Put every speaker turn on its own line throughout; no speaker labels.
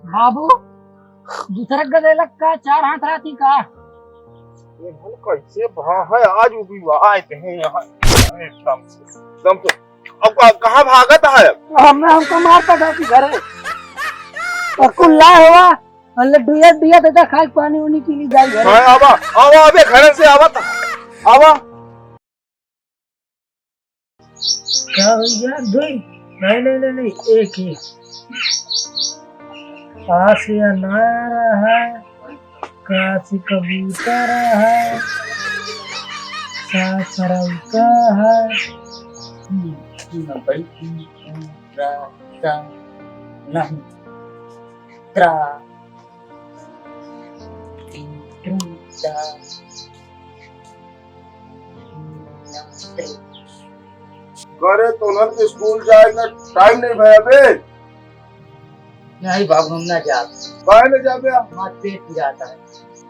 बाबू दूसरा गदेला का 4 हाथ राती का
ये हम कैसे भाग है आज वो भी आए हैं यहाँ एकदम से अब कहाँ भागत है
हमको मारता था कि घरे और कुल्ला हुआ लड्डूया दिया देता खाए पानी उनी पी ली जाए घरे।
हाँ आवा आवा अबे घर से आवा था आवा
क्या भैया दुई नहीं एक ही आसिया नारा है काशी कबूतर है सासरौका है नहीं त्रा
करे तो नन के स्कूल जाएगा टाइम नहीं भैया बे
नहीं बाबू हम ना जा
काहे नहीं जाबे
हमारा पेट जाता है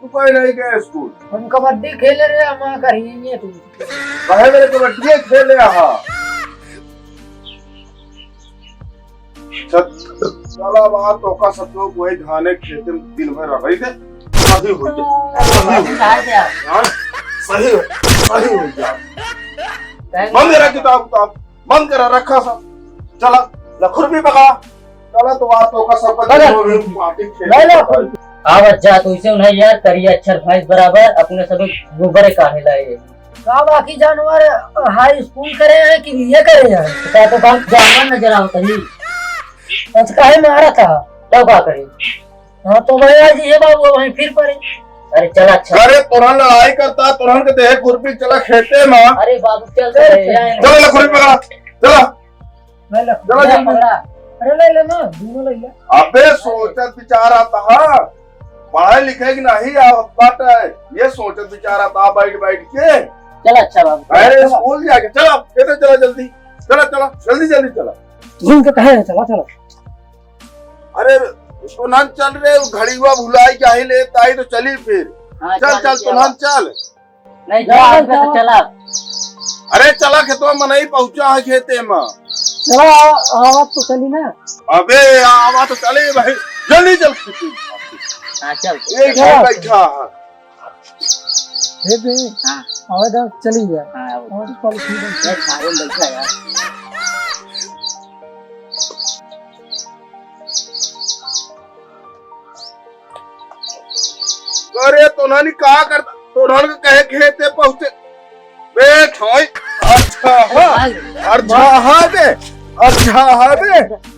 तू काहे नहीं गए स्कूल
हम कबड्डी खेले रहे हम करिए तू
काहे मेरे कबड्डी खेले हां चला बात तो का सब लोग वही धाने खेते में दिन भर रह थे सही हो जाए सही हो जाए बंद करा किताब बंद करा रखा सब चला लखुर भी पका चला तो बात तो का सब
ले लो आवत जा तो इसे नहीं यार करिए अक्षर भाई बराबर अपने सभी गोबरे काहे लाए का बाकी जानवर हाई स्कूल करे हैं कि ये करे हैं का तो बात जानवर नजर आवता ही आज काहे मारा था तब का करे हां तो भैया जी ये बाबू वहीं फिर पड़े अरे चला अच्छा
अरे तुरंत लड़ाई करता तुरंत के देह खुरपी चला खेते में
अरे बाबू चल
चलो लखुर पकड़ा चला
ले लो चला पकड़ा अरे ले ले ना दोनों ले ले
अबे सोचत विचार आता है पढ़ाई लिखे की नहीं बात है ये सोचत विचार आता बैठ के
चल अच्छा बाबू
अरे स्कूल जाके चला कहते चला जल्दी चला जल्दी चला
घूम के कहे चला
अरे तो नन चल रहे घड़ी हुआ भुलाई क्या ही ले ताई तो चली फिर चल तो नन चल
नहीं जा तो चला
अरे चला खेतों में नहीं पहुंचा है खेते में
आवाज तो चली ना
अबे आवाज तो चले भाई जल्दी चल
हां चल
ये घर बैठा
है बे हां आवाज चली गया हां और कल ठीक है सारे बैठा यार
अरे तो नानी कहा करता तो नानी कहे खेते पहुंचे बे छोई अच्छा है बे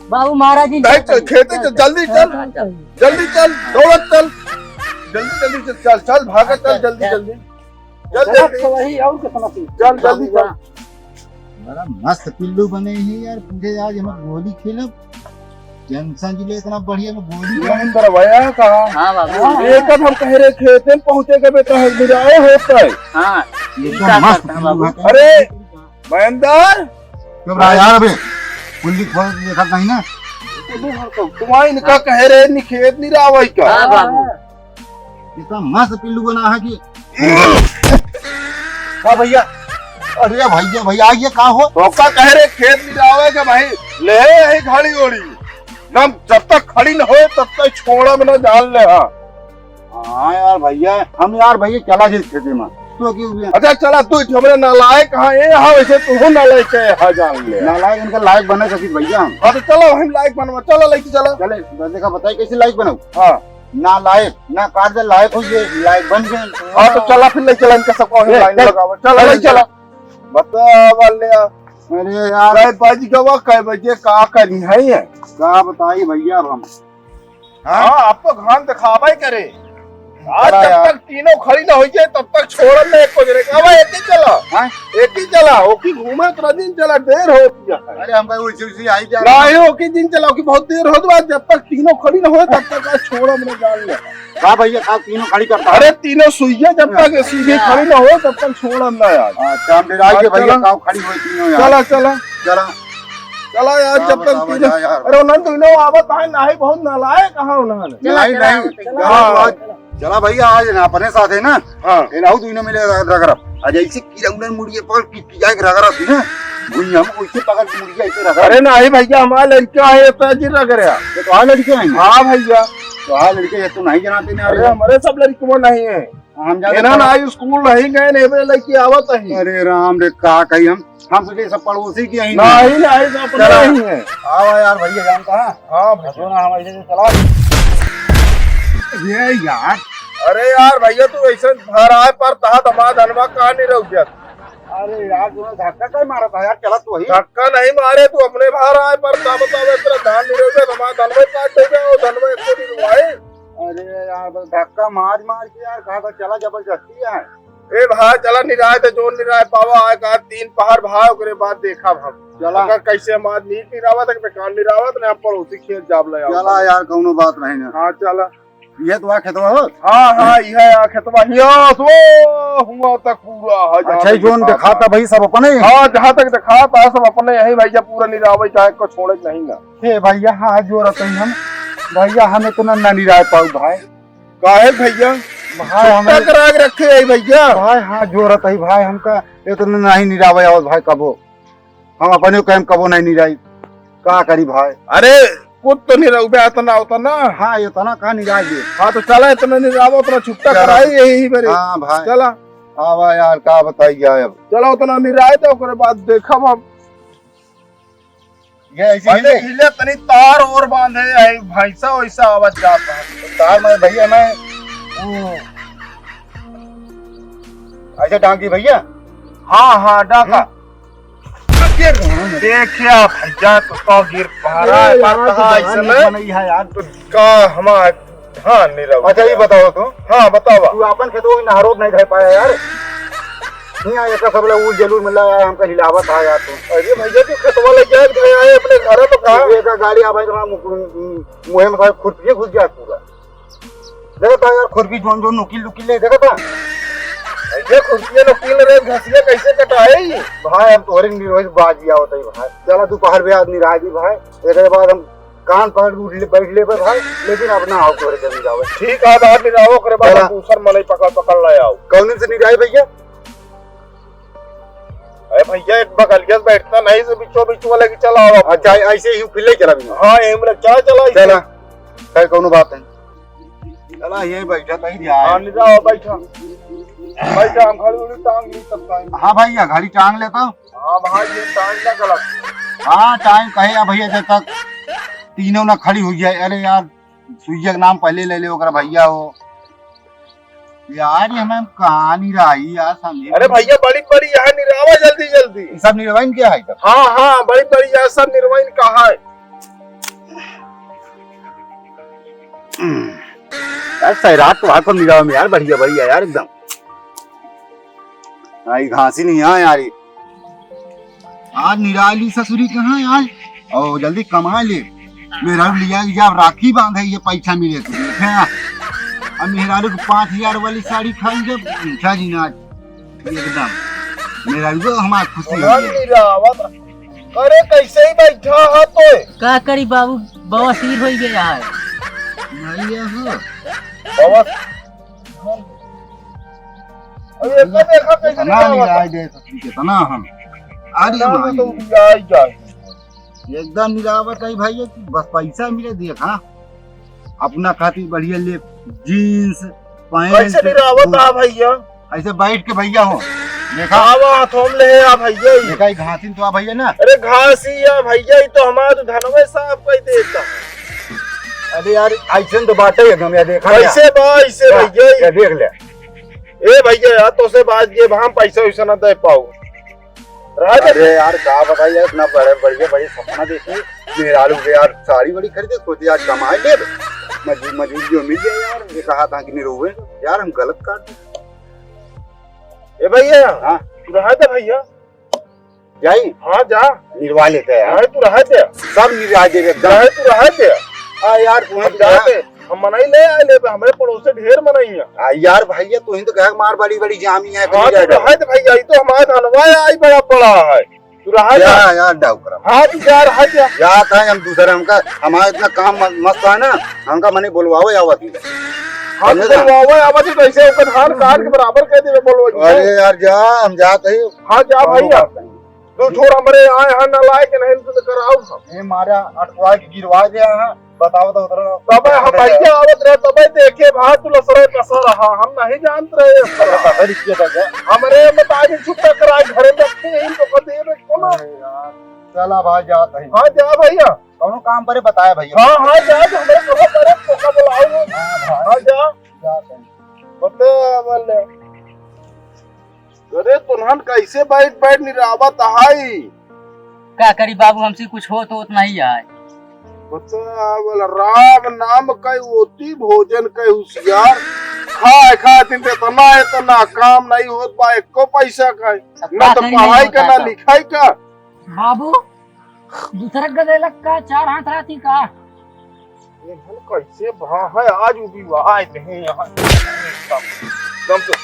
बाबू महाराज जी
खेते जल्दी चल दौड़त चल भागा चल जल्दी
वही और कितना
जल्दी चल
बड़ा मस्त पिल्लू बने हैं यार पूछे आज हम गोली खेलब टेंशन जी ले इतना बढ़िया में गोली
महेंद्र भैया कहा
हां बाबू
एक हम कह रहे खेते में पहुंचे के बेटा गुजारे होता है
हां ये तो मस्त पिल्लू है
अरे महेंद्र
कब यार अबे पुलिस खोल देखा कहीं ना
तुम्हारी इनका कह रहे नि खेत नहीं रहा वही का
हां बाबू
इतना मस्त पिल्लू बना है कि हां भैया अरे भैया ये का हो
तो का कह रहे खेत नहीं रहा है कि भाई ले यही घड़ी ओड़ी ना जब तक खड़ी न हो तब तक छोड़ा में न जान ले
हाँ यार भैया हम यार भैया चला जी खेती में तो क्यों
अच्छा चला तू हमरे नालायक कहाँ है यहाँ वैसे तू नालायक है यहाँ जान ले
नालायक इनका लायक बने सकी भैया हम
हाँ तो चलो हम लायक बनवा चलो लेके चलो
चले देखा बताइए कैसे लायक बनाओ
हाँ
ना लायक ना कार्य लायक हो लायक बन गए
हाँ तो चला फिर ले चला इनका सबको लाइन लगाओ चलो ले चला बता ले
अरे यार
बाजी का वक्त है बजे का करी है
क्या बताइए भैया अब हम
हाँ आपको घाम दिखावा ही करे आज जब तक तीनों खड़ी ना हो जाए तब तक छोड़ में एक एक ही चला एक ही चला ओकी घूमे तो दिन चला देर होती है
अरे हम उसी आई जा
नहीं ओकी दिन चला ओकी बहुत देर हो तो जब तक तीनों खड़ी ना हो तब तक आज छोड़ा मैंने जान लिया
हाँ भैया आप तीनों खड़ी करता
अरे तीनों सुइया जब तक सीधे खड़ी ना हो तब तक छोड़ा ना यार
अच्छा भैया खड़ी हुई तीनों
चला चला
चला
चला यार जब तक
बताओ यार।
अरे उन्होंने दोनों आवत है नहीं बहुत नालायक कहाँ उन्होंने
नहीं नहीं चला भैया आज ना अपने साथ है ना
हाँ
ये नाउ दुनो मिले रगरा आज ऐसे की उन्हें मुड़िए पकड़ की जाए रगरा थी ना वही हम उससे पकड़ के मुड़िए ऐसे रगरा।
अरे नहीं भैया हमारा लड़का है तो जी लग रहा
तो आ लड़के हैं
हाँ भैया
तो आ लड़के तो नहीं जनाते ना
अरे हमारे सब लड़के वो नहीं है
हम
इन्होंने ना स्कूल नहीं गए नहीं मेरे लड़की आवत है
अरे राम रे का कही हम सोचे सब पड़ोसी की ही
नहीं नहीं सब अपना नहीं है
आओ यार भैया जान कहा
हाँ भैया
ना हम ऐसे चला ये यार
अरे यार भैया तू ऐसे भर आए पर तहा दमा धनवा कहाँ नहीं रह गया
अरे यार तूने धक्का क्या मारा था यार चला तो ही
धक्का नहीं मारे तू अपने बाहर आए पर ता बताओ तेरा धान नहीं रह गया हमारा धनवा काट दे गया वो धनवा इसको नहीं रुआए
अरे यार बस धक्का मार के यार कहा चला जबरदस्ती है
ए भाई चला निराय तो जोन निराय पावा आए का 3 पहाड़ भाई ओकरे बाद देखा हम
चला
अगर कैसे मार नीट निरावत है बेकार निरावत ने हम पर उसी खेत जाब ले आओ
चला यार कौनो बात नहीं ना
हां चला
ये तो आ खेतवा हो
हां ये है खेतवा हियो सो हुआ तक पूरा है
अच्छा जोन दिखाता भाई सब अपने
हां जहां तक दिखाता सब अपने यही भैया पूरा निरावत चाहे को छोड़े नहीं ना
हे भैया हाथ जोड़ते हम भैया हमें तो ना निराय पाऊ भाई
काहे भैया
भाई हमें
करा के रखे है भैया
भाई हाथ जोड़त है भाई हमका ये तो नहीं निरावे आवत भाई कबो हम अपने कम कबो नहीं निराई का करी भाई
अरे कुछ तो नहीं रहुबे इतना होता ना
हाँ ये तना का निराय दे
हाँ तो चला इतना निरावो उतना छुट्टा कराई यही मेरे
हाँ भाई
चला
आवा यार का बताइए अब
चलो उतना निराय तो ओकरे बाद देखब हम
ये ऐसे
पहले हिले तनी तार और बांधे है भैंसा वैसा आवाज जाता है
तार में भैया मैं ऐसे डांगी भैया
हाँ हाँ डाका देखिया भैया तो गिर पहाड़ा ऐसे में
नहीं है यार
तो का हमारा धान नहीं रहा
अच्छा ये बताओ तो
हाँ बताओ
तू अपन खेतों में नहरों नहीं रह पाया यार नहीं आया का सब लोग जलूर मिला यार हमका हिलावत आ यार तो
अरे भैया तू खेतवा ले जा आए अपने घर तो कहा
ये का गाड़ी आ भाई मुहे में भाई खुरपी घुस गया पूरा देखा था यार खुरपी जोन जोन नुकील लुकील ले देखा था
ये खुर्सियां नुकील रे घसिया कैसे कटाए ये
भाई हम तोरे निरोज बाज दिया होता है भाई चला तू पहाड़ पे आदमी राजी भाई एक बार हम कान पकड़ उठ ले बैठ ले भाई लेकिन अपना आओ तोरे जल्दी जाओ
ठीक है बाहर निरावो करे बाद दूसर मलई पकड़ ले आओ
कौन से निराई भैया
अरे भैया एक बगलिया बैठता नहीं से बिचो बिचो वाले की चला आओ
अच्छा ऐसे ही फिले चला भी
हां यही में क्या चला
चला कल कोनो बात नहीं चला यही बैठा था ही
हां निराव बैठा बैठा हम खड़ी उड़ी टांग नहीं सकता
हां भैया घड़ी टांग लेता
हां भाई ये टांग ना गलत
हां टाइम कहे या भैया जब तक तीनों ना खड़ी हो जाए अरे यार सुइया का नाम पहले ले ले ओकरा भैया हो यार ये हमें कहानी रही यार समझे
अरे भैया बड़ी बड़ी यहाँ निरावा जल्दी जल्दी
सब निर्वाइन क्या है तब
हाँ हाँ बड़ी बड़ी यहाँ सब निर्वाइन कहा है
यार सैराट तो हाथ पर निगाह में यार बढ़िया बढ़िया यार एकदम आई घासी नहीं है यार आज निराली ससुरी कहाँ यार ओ जल्दी कमा ले मेरा लिया जब राखी बांधे ये पैसा मिले तो देखा अब मेहरारू को 5000 वाली साड़ी खाई जब पूछा जी ना एकदम मेहरारू को हमारी खुशी
अरे कैसे ही बैठा है तो
का करी बाबू बवासीर हो गया है
अरे देखा कैसे
निराय दे कितना हम एकदम निरावत है भाई बस पैसा मिले देखा अपना खातिर बढ़िया ले जीन्स पैंट
कैसे निरावत आ भैया
ऐसे बैठ के भैया हो देखा
आवा थोम ले आ भैया
देखा घासिन तो आ भैया ना
अरे घासी या भैया ही तो हमारा धनवे साहब कह देता
अरे यार ऐसे तो बात है एकदम यार देखा
कैसे ऐसे भैया
देख ले
ए भैया यार तो से बात ये हम पैसा वैसा ना दे पाओ
अरे यार क्या बताइए यार इतना बढ़िया बड़ी सपना देखी मेरा आलू के यार साड़ी बड़ी खरीदे सोचे आज कमाए ले मजबूरी जो मिल जाए यार ये कहा था कि नहीं रोवे यार हम गलत काट
ए भैया
हाँ
तू रहा था भैया
जाई
हाँ जा
निर्वा लेते हैं
यार तू रहा थे
सब निर्वा दे एकदम
तू रहा थे
हाँ यार तू
जाते हम मनाई ले आए ले हमारे पड़ोस से ढेर मनाई
यार भैया तू ही तो कह मार बड़ी बड़ी जामी है
हाँ तो रहा थे भैया ये तो हमारा धनवा आई बड़ा पड़ा है तू रहा
क्या
जा
यार डाउ करा
हाँ तू जा रहा जा
जाता है हम दूसरे हमका हमारा इतना काम मस्त है ना हमका मने बोलवाओ आवत ही
हाँ तो बोलवाओ आवत ही कैसे ओकर धान काट के बराबर कह देवे बोलवा
अरे यार जा हम जाते ही
हाँ जा भैया तू छोड़ हमरे आए हैं न लाए के नहीं तो कराओ सब
ये मारा अटवा के गिरवा दिया है बताओ तो उधर
तब हम भैया आवत रहे तब देखे भाई तू लसरे कसा रहा हम नहीं जानत रहे हमरे बताए छुट्टा कराए घरे बैठे इन तो कर दे को ना
चला भाई जाता है
हाँ जा भैया
कौन काम करे बताया भैया
हाँ हाँ जा तो हमरे कहो करे तो का बुलाओ हाँ जा
जाते हैं
बता बोले अरे तुनहन कैसे बैठ बैठ निरावत हाई
क्या करी बाबू, हमसे कुछ हो तो उतना ही आए।
बता बोले राम नाम कई होती भोजन कई होशियार खाए खाए दिन इतना इतना काम नहीं होत बा एको पैसा का ना तो पढ़ाई का ना लिखाई का
बाबू दूसरा गदेलक का 4 हाथ राती का
इन्हन कैसे भा है आज विवाह नहीं यहाँ दम से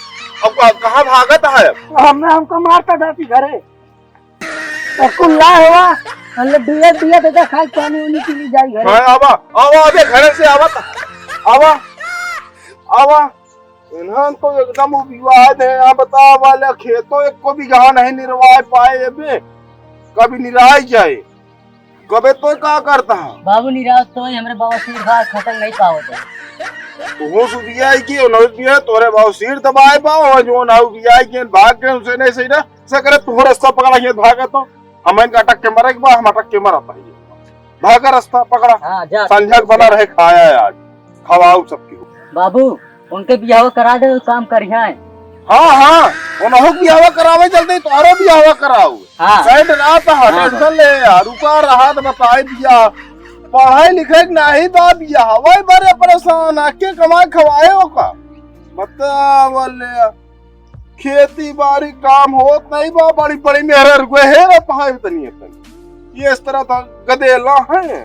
अब कहाँ भागत है
हमको मारता जाती घरे कुल्ला हुआ मतलब दिया देता खाई पानी उन्हीं के लिए जाई घरे।
हाँ आवा आवा अबे घरे से आवत आवा आवा इन्हन तो एकदम विवाह है यहाँ बता वाले खेतों एक को भी जहाँ नहीं निर्वाह पाए अबे कभी निराई जाए कबे तो क्या करता है
बाबू निराश तो हमारे बाबा सिर भाग खत्म नहीं पावत
तू सुबिया की नौज भी है तोरे बाबू सिर दबाए पाओ जो ना बिया के भाग के उसे नहीं सही ना सकरे तू रास्ता पकड़ा के भागा तो हम इनका अटक के मरे के बाद हम अटक के मरता है भागा रास्ता पकड़ा
हाँ जा
संझक बना रहे खाया है आज खवाओ सबकी
बाबू उनके बियाह करा दे तो काम करिया है।
हाँ हाँ उन्हों बियाह करावे जल्दी तोरो बियाह कराओ
हाँ
साइड रात टेंशन ले रुका रहा तो बताए दिया पढ़ाई लिखाई नहीं बा बियाह वही बड़े परेशान आके कमाए खवाए हो का बता बोले खेती बाड़ी काम होत नहीं बा बड़ी बड़ी मेहर रुए है पढ़ाई तनी ये इस तरह था गदेला है